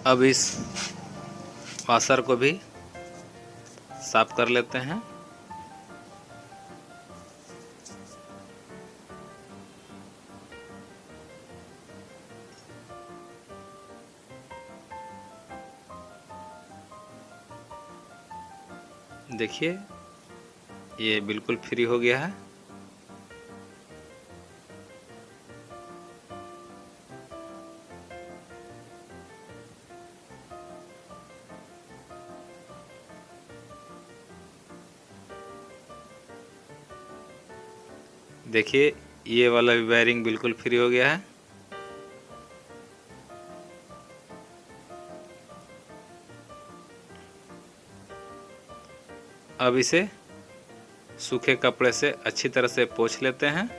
अब इस वाशर को भी साफ कर लेते हैं। देखिए ये बिल्कुल फ्री हो गया है। देखिए ये वाला भी वायरिंग बिल्कुल फ्री हो गया है। अब इसे सूखे कपड़े से अच्छी तरह से पोंछ लेते हैं।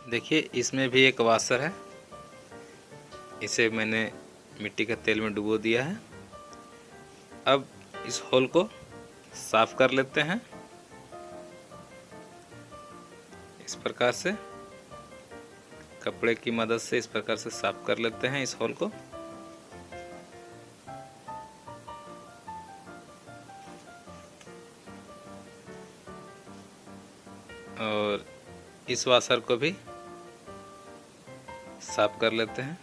देखिए इसमें भी एक वाशर है, इसे मैंने मिट्टी के तेल में डुबो दिया है। अब इस होल को साफ कर लेते हैं इस प्रकार से, कपड़े की मदद से इस प्रकार से साफ कर लेते हैं इस होल को। और इस वाशर को भी साफ कर लेते हैं।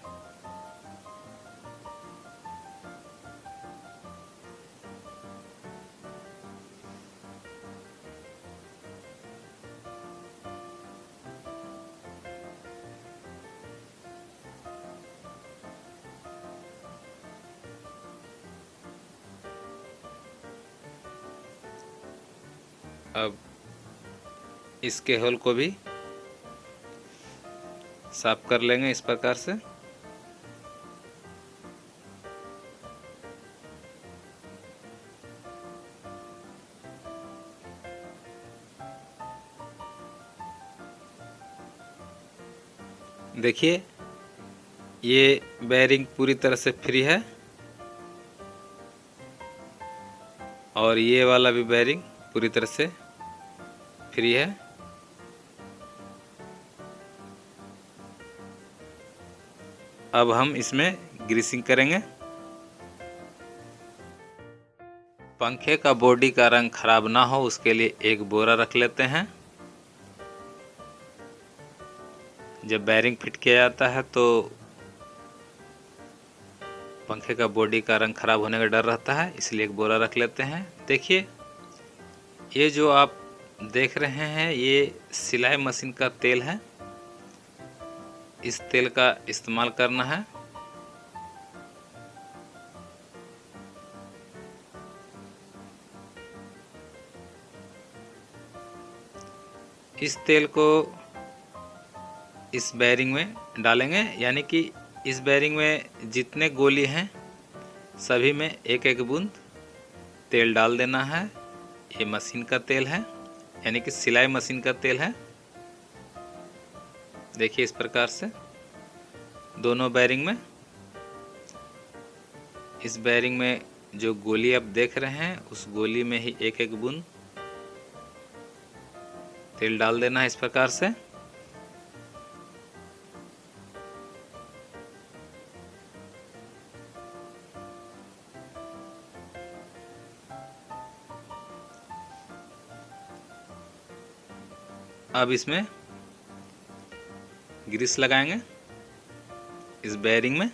अब इसके होल को भी साफ कर लेंगे इस प्रकार से। देखिए ये बेयरिंग पूरी तरह से फ्री है और ये वाला भी बेयरिंग पूरी तरह से फ्री है। अब हम इसमें ग्रीसिंग करेंगे। पंखे का बॉडी का रंग खराब ना हो उसके लिए एक बोरा रख लेते हैं। जब बेयरिंग फिट किया जाता है तो पंखे का बॉडी का रंग खराब होने का डर रहता है, इसलिए एक बोरा रख लेते हैं। देखिए ये जो आप देख रहे हैं ये सिलाई मशीन का तेल है, इस तेल का इस्तेमाल करना है। इस तेल को इस बेयरिंग में डालेंगे, यानी कि इस बेयरिंग में जितने गोली हैं सभी में एक एक बूंद तेल डाल देना है। ये मशीन का तेल है, यानी कि सिलाई मशीन का तेल है। देखिए इस प्रकार से दोनों बेयरिंग में, इस बेयरिंग में जो गोली आप देख रहे हैं उस गोली में ही एक एक बूंद तेल डाल देना है इस प्रकार से। अब इसमें ग्रीस लगाएंगे इस बेयरिंग में।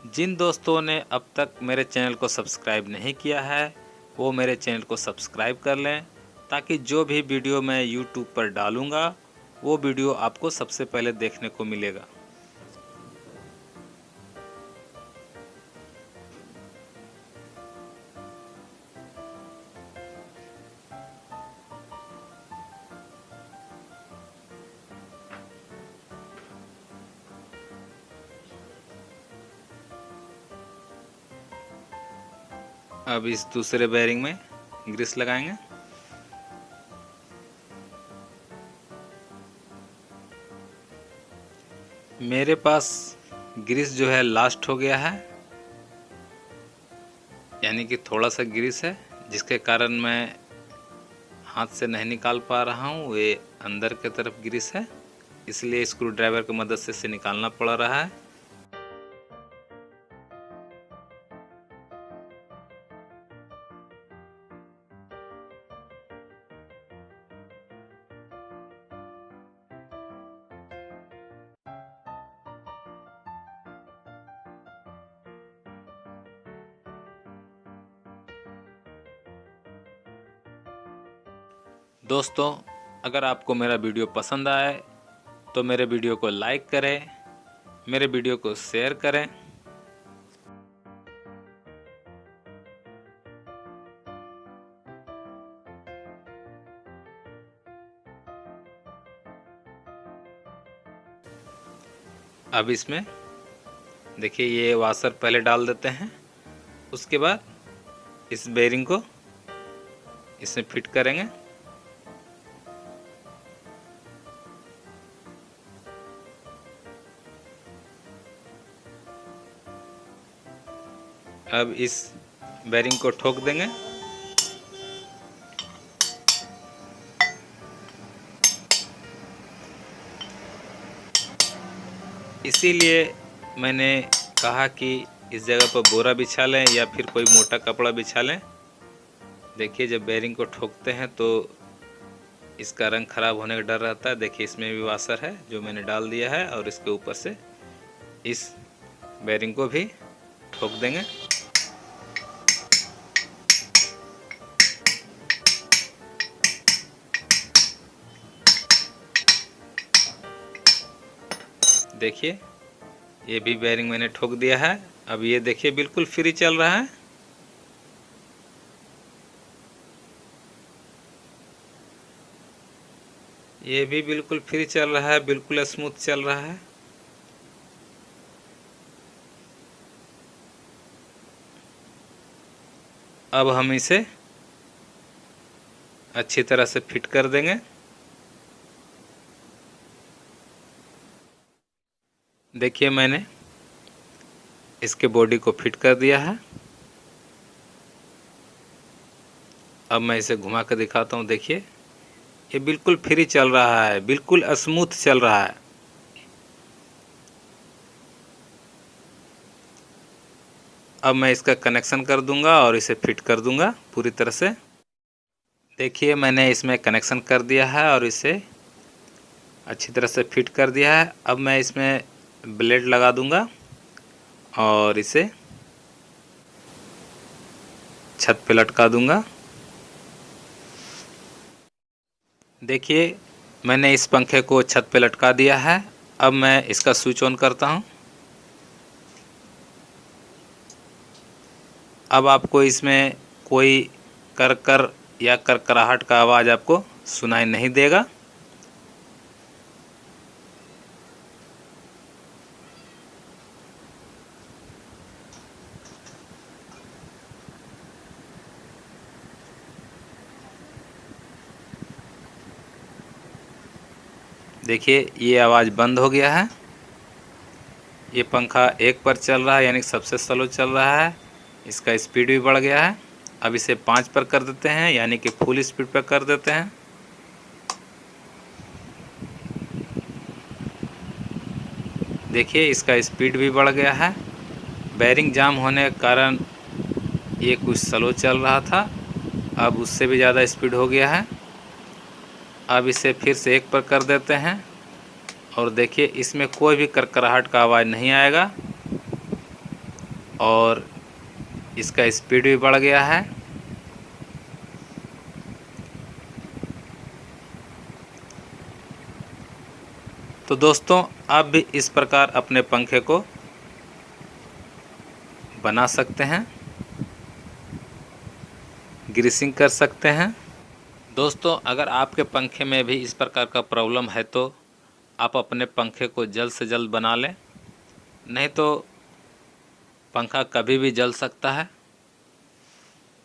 जिन दोस्तों ने अब तक मेरे चैनल को सब्सक्राइब नहीं किया है वो मेरे चैनल को सब्सक्राइब कर लें, ताकि जो भी वीडियो मैं YouTube पर डालूँगा वो वीडियो आपको सबसे पहले देखने को मिलेगा। अब इस दूसरे बेयरिंग में ग्रीस लगाएंगे। मेरे पास ग्रीस जो है लास्ट हो गया है, यानी कि थोड़ा सा ग्रीस है, जिसके कारण मैं हाथ से नहीं निकाल पा रहा हूँ। ये अंदर की तरफ ग्रीस है, इसलिए स्क्रू ड्राइवर की मदद से इसे निकालना पड़ रहा है। दोस्तों, अगर आपको मेरा वीडियो पसंद आए तो मेरे वीडियो को लाइक करें, मेरे वीडियो को शेयर करें। अब इसमें देखिए, ये वाशर पहले डाल देते हैं, उसके बाद इस बेयरिंग को इसमें फिट करेंगे। अब इस बेयरिंग को ठोक देंगे। इसीलिए मैंने कहा कि इस जगह पर बोरा बिछा लें या फिर कोई मोटा कपड़ा बिछा लें। देखिए, जब बेयरिंग को ठोकते हैं तो इसका रंग ख़राब होने का डर रहता है। देखिए, इसमें भी वाशर है जो मैंने डाल दिया है, और इसके ऊपर से इस बेयरिंग को भी ठोक देंगे। देखिए, ये भी बेयरिंग मैंने ठोक दिया है। अब ये देखिए, बिल्कुल फ्री चल रहा है। ये भी बिल्कुल फ्री चल रहा है, बिल्कुल स्मूथ चल रहा है। अब हम इसे अच्छी तरह से फिट कर देंगे। देखिए, मैंने इसके बॉडी को फिट कर दिया है। अब मैं इसे घुमा कर दिखाता हूँ। देखिए, ये बिल्कुल फ्री चल रहा है, बिल्कुल स्मूथ चल रहा है। अब मैं इसका कनेक्शन कर दूंगा और इसे फिट कर दूंगा पूरी तरह से। देखिए, मैंने इसमें कनेक्शन कर दिया है और इसे अच्छी तरह से फिट कर दिया है। अब मैं इसमें ब्लेड लगा दूंगा और इसे छत पे लटका दूंगा। देखिए, मैंने इस पंखे को छत पे लटका दिया है। अब मैं इसका स्विच ऑन करता हूं। अब आपको इसमें कोई कर या करकराहट का आवाज़ आपको सुनाई नहीं देगा। देखिए, ये आवाज़ बंद हो गया है। ये पंखा 1 पर चल रहा है, यानी सबसे स्लो चल रहा है। इसका स्पीड भी बढ़ गया है। अब इसे 5 पर कर देते हैं, यानी कि फुल स्पीड पर कर देते हैं। देखिए, इसका स्पीड भी बढ़ गया है। बेयरिंग जाम होने के कारण ये कुछ स्लो चल रहा था, अब उससे भी ज़्यादा स्पीड हो गया है। अब इसे फिर से 1 पर कर देते हैं और देखिए, इसमें कोई भी करकराहट का आवाज़ नहीं आएगा और इसका स्पीड भी बढ़ गया है। तो दोस्तों, आप भी इस प्रकार अपने पंखे को बना सकते हैं, ग्रीसिंग कर सकते हैं। दोस्तों, अगर आपके पंखे में भी इस प्रकार का प्रॉब्लम है तो आप अपने पंखे को जल्द से जल्द बना लें, नहीं तो पंखा कभी भी जल सकता है।